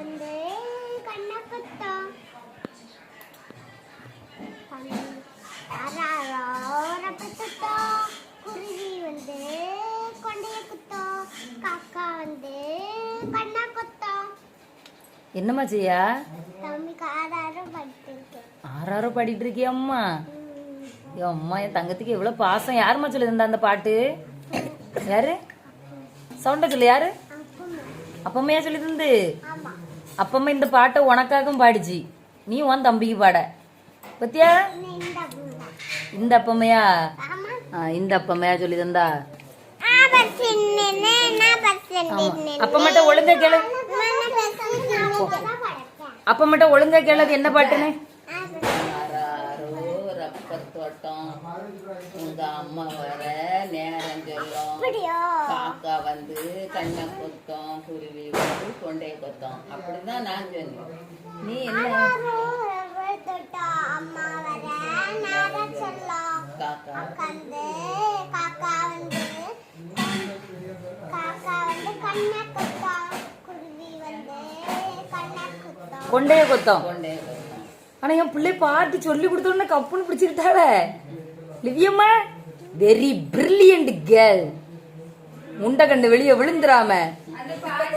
வந்து கண்ணை குத்தம். குருவி வந்து கொண்டைய குத்தம். காக்கா வந்து கண்ணா குத்தம். என்னம்மா செய்யா? தம்பிக்கு 6 படிச்சிருக்கேன். 6 பாடிட்டு இருக்கியா அம்மா? அம்மா என் தங்கத்துக்கு எவ்வளவு பாசம். யாருமா சொல்லியிருந்தா அந்த பாட்டு? யாரு? சவுண்ட சொல்லு. யாரு? அப்பம்மையா சொல்லி தந்து? அப்பம்மா இந்த பாட்டை உனக்காகவும் பாடிச்சு, நீ உன் தம்பிக்கு பாட பத்தியா? இந்த அப்பம்மையா? இந்த அப்பம்மையா சொல்லி தந்தா? அப்ப மட்டும் ஒழுங்கா கேளு. அப்ப மட்டும் ஒழுங்கா கேளது என்ன பாட்டுன்னு. தோட்டம் உங்க அம்மா வர நேரம் சொல்லும், காக்கா வந்து கண்ணை கொத்தம், குருவி வந்து கொண்டைய கொத்தம். அப்படிதான் நான் சொன்னேன். நீ என்ன கொண்டைய கொத்தம்? ஆனா என் பிள்ளை பாட்டு சொல்லி கொடுத்தோன்னு கப்புன்னு பிடிச்சிக்கிட்டாள லிவியம்மா. Very brilliant girl. முண்டை கண்டு வெளியே விழுந்துராம